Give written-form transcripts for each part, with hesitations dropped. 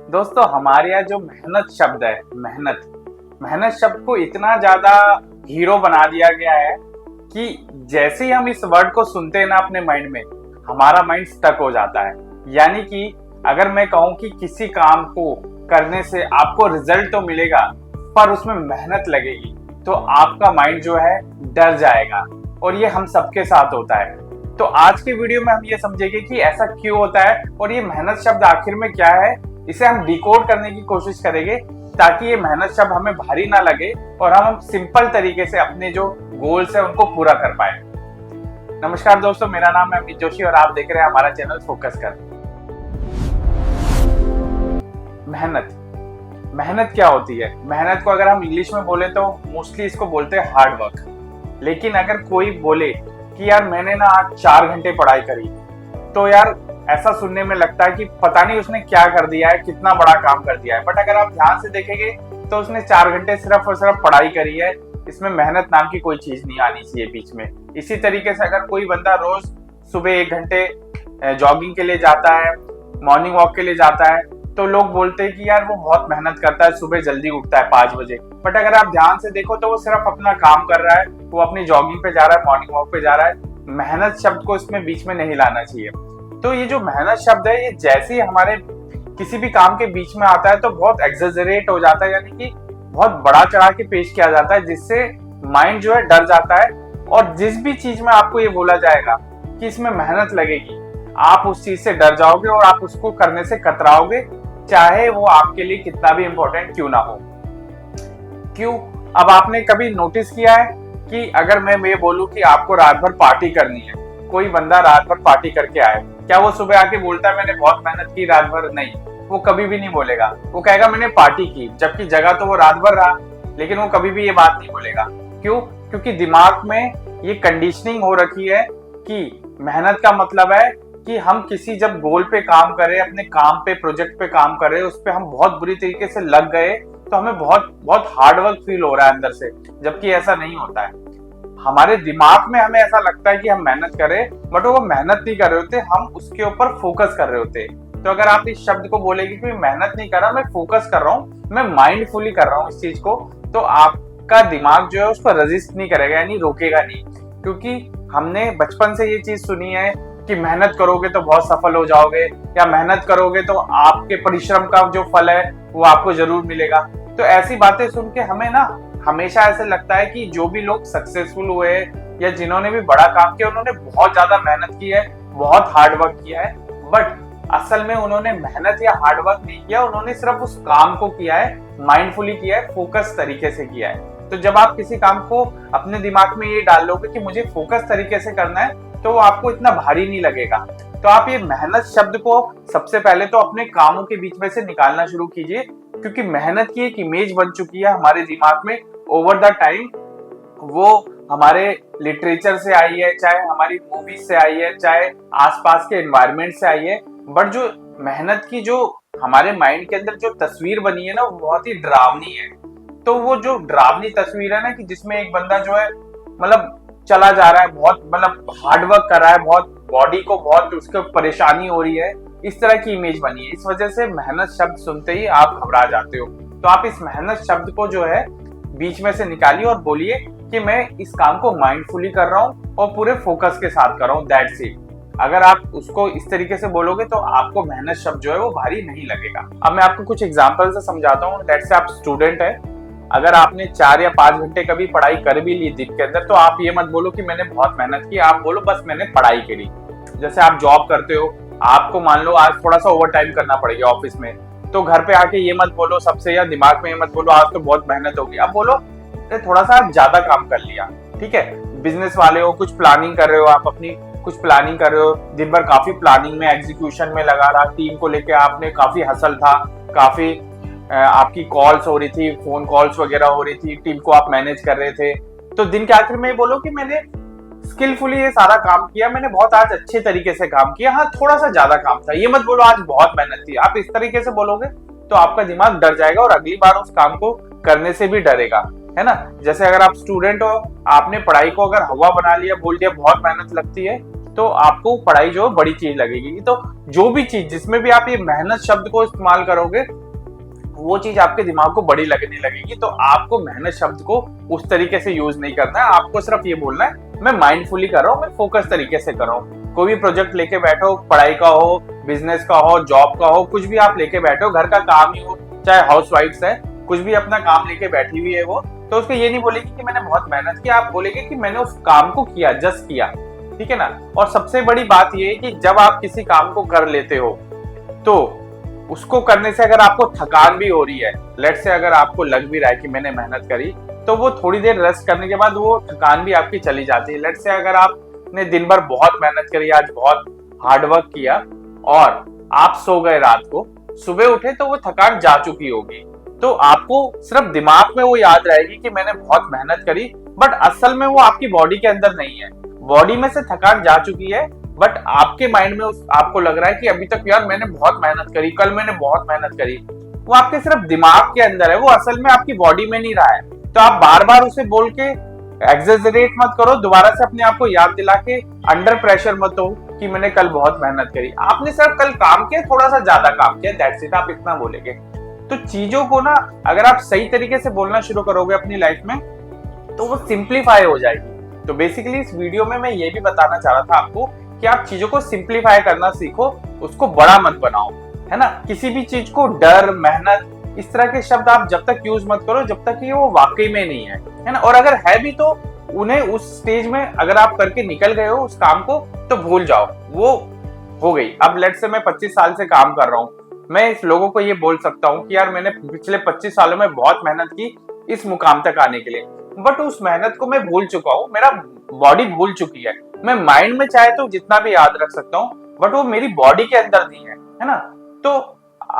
दोस्तों हमारे यहाँ जो मेहनत शब्द है, मेहनत मेहनत शब्द को इतना ज्यादा हीरो बना दिया गया है कि जैसे ही हम इस वर्ड को सुनते हैं ना अपने माइंड में, हमारा माइंड स्टक हो जाता है। यानी कि अगर मैं कहूँ कि किसी काम को करने से आपको रिजल्ट तो मिलेगा पर उसमें मेहनत लगेगी, तो आपका माइंड जो है डर जाएगा। और ये हम सबके साथ होता है। तो आज के वीडियो में हम ये समझेंगे कि ऐसा क्यों होता है और ये मेहनत शब्द आखिर में क्या है। इसे हम डिकोड करने की कोशिश करेंगे ताकि ये मेहनत शब्द हमें भारी ना लगे और हम सिंपल तरीके से अपने जो गोल्स है उनको पूरा कर पाए। नमस्कार दोस्तों, मेरा नाम है अमित जोशी और आप देख रहे हैं हमारा चैनल फोकस कर। मेहनत क्या होती है? मेहनत को अगर हम इंग्लिश में बोले तो मोस्टली इसको बोलते हैं हार्ड वर्क। लेकिन अगर कोई बोले कि यार मैंने ना आज 4 घंटे पढ़ाई करी, तो यार ऐसा सुनने में लगता है कि पता नहीं उसने क्या कर दिया है, कितना बड़ा काम कर दिया है। बट अगर आप ध्यान से देखेंगे तो उसने 4 घंटे सिर्फ और सिर्फ पढ़ाई करी है। इसमें मेहनत नाम की कोई चीज नहीं आनी चाहिए बीच में। इसी तरीके से अगर कोई बंदा रोज सुबह 1 घंटे जॉगिंग के लिए जाता है, मॉर्निंग वॉक के लिए जाता है, तो लोग बोलते हैं कि यार वो बहुत मेहनत करता है, सुबह जल्दी उठता है 5 बजे। बट अगर आप ध्यान से देखो तो वो सिर्फ अपना काम कर रहा है, वो अपनी जॉगिंग पे जा रहा है, मॉर्निंग वॉक पे जा रहा है। मेहनत शब्द को इसमें बीच में नहीं लाना चाहिए। तो ये जो मेहनत शब्द है, ये जैसे ही हमारे किसी भी काम के बीच में आता है तो बहुत एक्सेजरेट हो जाता है, यानी कि बहुत बड़ा चढ़ा के पेश किया जाता है, जिससे माइंड जो है डर जाता है। और जिस भी चीज में आपको ये बोला जाएगा कि इसमें मेहनत लगेगी, आप उस चीज से डर जाओगे और आप उसको करने से कतराओगे, चाहे वो आपके लिए कितना भी इंपॉर्टेंट क्यों ना हो। क्यों? अब आपने कभी नोटिस किया है कि अगर मैं ये बोलूं कि आपको रात भर पार्टी करनी है, कोई बंदा रात भर पार्टी करके आए, क्या वो सुबह आके बोलता है मैंने बहुत मेहनत की रात भर? नहीं, वो कभी भी नहीं बोलेगा। वो कहेगा मैंने पार्टी की, जबकि जगह तो वो रात भर रहा, लेकिन वो कभी भी ये बात नहीं बोलेगा। क्यों? क्योंकि दिमाग में ये कंडीशनिंग हो रखी है कि मेहनत का मतलब है कि हम किसी जब गोल पे काम करें, अपने काम पे, प्रोजेक्ट पे काम करें, उस पे हम बहुत बुरी तरीके से लग गए तो हमें बहुत बहुत हार्ड वर्क फील हो रहा है अंदर से, जबकि ऐसा नहीं होता है। हमारे दिमाग में हमें ऐसा लगता है कि हम मेहनत करें, बट वो मेहनत नहीं कर रहे होते, हम उसके ऊपर फोकस कर रहे होते। तो अगर आप इस शब्द को बोलेंगे कि मैं मेहनत नहीं कर रहा, मैं फोकस कर रहा हूँ, मैं माइंडफुली कर रहा हूँ इस चीज को, तो आपका दिमाग जो है उसको रेजिस्ट नहीं करेगा, यानी रोकेगा नहीं। क्योंकि हमने बचपन से ये चीज सुनी है कि मेहनत करोगे तो बहुत सफल हो जाओगे, या मेहनत करोगे तो आपके परिश्रम का जो फल है वो आपको जरूर मिलेगा। तो ऐसी बातें सुन के हमें ना हमेशा ऐसे लगता है कि जो भी लोग सक्सेसफुल हुए या जिन्होंने भी बड़ा काम किया, उन्होंने बहुत ज्यादा मेहनत की है, बहुत हार्ड वर्क किया है। बट असल में उन्होंने मेहनत या हार्ड वर्क नहीं किया, उन्होंने सिर्फ उस काम को किया है, माइंडफुली किया है, फोकस तरीके से किया है। तो जब आप किसी काम को अपने दिमाग में ये डाल लोगे कि मुझे फोकस तरीके से करना है, तो वो आपको इतना भारी नहीं लगेगा। तो आप ये मेहनत शब्द को सबसे पहले तो अपने कामों के बीच में से निकालना शुरू कीजिए, क्योंकि मेहनत की एक इमेज बन चुकी है हमारे दिमाग में ओवर द टाइम। वो हमारे लिटरेचर से आई है, चाहे हमारी मूवीज से आई है, चाहे आसपास के एनवायरनमेंट से आई है। बट जो मेहनत की जो हमारे माइंड के अंदर जो तस्वीर बनी है ना, वो बहुत ही डरावनी है। तो वो जो डरावनी तस्वीर है ना, कि जिसमें एक बंदा जो है मतलब चला जा रहा है, बहुत मतलब हार्ड वर्क कर रहा है, बहुत बॉडी को बहुत उसको परेशानी हो रही है, इस तरह की इमेज बनी है। इस वजह से मेहनत शब्द सुनते ही आप घबरा जाते हो। तो आप इस मेहनत शब्द को जो है बीच में से निकालिए और बोलिए कि मैं इस काम को माइंडफुली कर रहा हूँ और पूरे फोकस के साथ कर रहा हूँ, दैट्स इट। अगर आप उसको इस तरीके से बोलोगे तो आपको मेहनत शब्द जो है वो भारी नहीं लगेगा। अब मैं आपको कुछ एग्जांपल से समझाता हूँ। दैट्स आप स्टूडेंट है, अगर आपने 4 या 5 घंटे कभी पढ़ाई कर भी ली दिन के अंदर, तो आप ये मत बोलो कि मैंने बहुत मेहनत की, आप बोलो बस मैंने पढ़ाई करी। जैसे आप जॉब करते हो, आपको मान लो आज थोड़ा सा ओवर टाइम करना पड़ेगा ऑफिस में, तो घर पे आके ये मत बोलो सबसे, या दिमाग में ये मत बोलो आज तो बहुत मेहनत होगी। आप बोलो थोड़ा सा ज्यादा काम कर लिया, ठीक है। बिजनेस वाले हो, कुछ प्लानिंग कर रहे हो, आप अपनी कुछ प्लानिंग कर रहे हो, दिन भर काफी प्लानिंग में, एग्जीक्यूशन में लगा रहा, टीम को लेके आपने काफी हसल था, काफी आपकी कॉल्स हो रही थी, फोन कॉल्स वगैरह हो रही थी, टीम को आप मैनेज कर रहे थे। तो दिन के आखिर में बोलो कि मैंने स्किलफुली ये सारा काम किया, मैंने बहुत आज अच्छे तरीके से काम किया, हाँ थोड़ा सा ज्यादा काम था। ये मत बोलो आज बहुत मेहनत थी। आप इस तरीके से बोलोगे तो आपका दिमाग डर जाएगा और अगली बार उस काम को करने से भी डरेगा, है ना। जैसे अगर आप स्टूडेंट हो, आपने पढ़ाई को अगर हवा बना लिया, बोल दिया बहुत मेहनत लगती है, तो आपको पढ़ाई जो है बड़ी चीज लगेगी। तो जो भी चीज जिसमें भी आप ये मेहनत शब्द को इस्तेमाल करोगे वो चीज आपके दिमाग को बड़ी लगने लगेगी। तो आपको मेहनत शब्द को उस तरीके से यूज नहीं करना है, आपको सिर्फ ये बोलना है मैं माइंडफुली कर रहा हूँ, मैं फोकस तरीके से कर रहा हूँ। कोई भी प्रोजेक्ट लेके बैठो, पढ़ाई का हो, बिजनेस का हो, जॉब का हो, कुछ भी आप लेके बैठो, घर का काम ही हो, चाहे हाउस वाइफ है, कुछ भी अपना काम लेके बैठी हुई है वो, तो उसको ये नहीं बोलेगी कि मैंने बहुत मेहनत की, आप बोलेगे कि मैंने उस काम को किया, जस्ट किया, ठीक है ना। और सबसे बड़ी बात ये है कि जब आप किसी काम को कर लेते हो तो उसको करने से अगर आपको थकान भी हो रही है, लेट से अगर आपको लग भी रहा है कि मैंने मेहनत करी, तो वो थोड़ी देर रेस्ट करने के बाद वो थकान भी आपकी चली जाती है। लेट से अगर आपने दिन भर बहुत मेहनत करी, आज बहुत हार्ड वर्क किया और आप सो गए रात को, सुबह उठे तो वो थकान जा चुकी होगी, तो आपको सिर्फ दिमाग में वो याद रहेगी कि मैंने बहुत मेहनत करी, बट असल में वो आपकी बॉडी के अंदर नहीं है। बॉडी में से थकान जा चुकी है, बट आपके माइंड में आपको लग रहा है कि अभी तक यार मैंने बहुत मेहनत करी, कल मैंने बहुत मेहनत करी। वो आपके सिर्फ दिमाग के अंदर है, वो असल में आपकी बॉडी में नहीं रहा है। तो आप बार बार उसे बोल के एक्सेजरेट मत करो, दोबारा से अपने आप को याद दिला के अंडर प्रेशर मत हो कि मैंने कल बहुत मेहनत करी। आपने सिर्फ कल काम किया, थोड़ा सा ज्यादा काम किया, दैट्स इट, आप इतना बोलेंगे। तो चीजों को ना अगर आप सही तरीके से बोलना शुरू करोगे अपनी लाइफ में तो वो सिंप्लीफाई हो जाएगी। तो बेसिकली इस वीडियो में मैं ये भी बताना चाह रहा था आपको कि आप चीजों को सिंप्लीफाई करना सीखो, उसको बड़ा मत बनाओ, है ना। किसी भी चीज को डर, मेहनत, इस तरह के शब्द आप जब तक यूज मत करो जब तक कि वो वाकई में नहीं है ना। और अगर है भी तो उन्हें उस स्टेज में अगर आप करके निकल गए हो उस काम को तो भूल जाओ, वो हो गई। अब लेट से मैं 25 साल से काम कर रहा हूँ, मैं इस लोगों को ये बोल सकता हूँ कि यार मैंने पिछले 25 सालों में बहुत मेहनत की इस मुकाम तक आने के लिए, बट उस मेहनत को मैं भूल चुका हूँ, मेरा बॉडी भूल चुकी है। मैं माइंड में चाहे तो जितना भी याद रख सकता हूँ, बट वो मेरी बॉडी के अंदर नहीं है ना। तो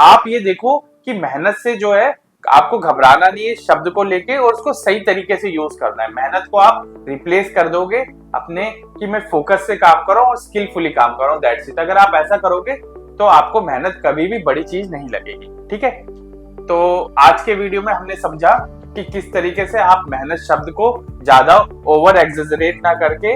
आप ये देखो कि मेहनत से जो है आपको घबराना नहीं है शब्द को लेके, और उसको सही तरीके से यूज करना है। मेहनत को आप रिप्लेस कर दोगे अपने कि मैं फोकस से काम कर रहा हूँ और स्किलफुली काम कर रहा हूँ, दैट्स इट। अगर आप ऐसा करोगे तो आपको मेहनत कभी भी बड़ी चीज नहीं लगेगी, ठीक है। तो आज के वीडियो में हमने समझा कि किस तरीके से आप मेहनत शब्द को ज्यादा ओवर एक्सेजरेट ना करके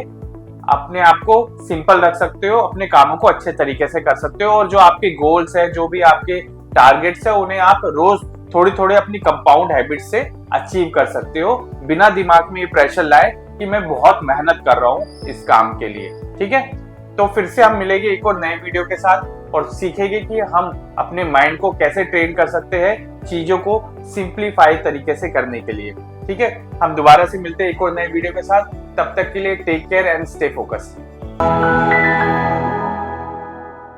अपने आप को सिंपल रख सकते हो, अपने कामों को अच्छे तरीके से कर सकते हो, और जो आपके गोल्स है, जो भी आपके टारगेट्स है, उन्हें आप रोज थोड़ी थोड़ी अपनी कंपाउंड हैबिट से अचीव कर सकते हो, बिना दिमाग में ये प्रेशर लाए कि मैं बहुत मेहनत कर रहा हूँ इस काम के लिए, ठीक है। तो फिर से हम मिलेंगे एक और नए वीडियो के साथ और सीखेंगे कि हम अपने माइंड को कैसे ट्रेन कर सकते हैं चीजों को सिंप्लीफाई तरीके से करने के लिए, ठीक है। हम दोबारा से मिलते हैं एक और नए वीडियो के साथ, तब तक के लिए take care and stay focused.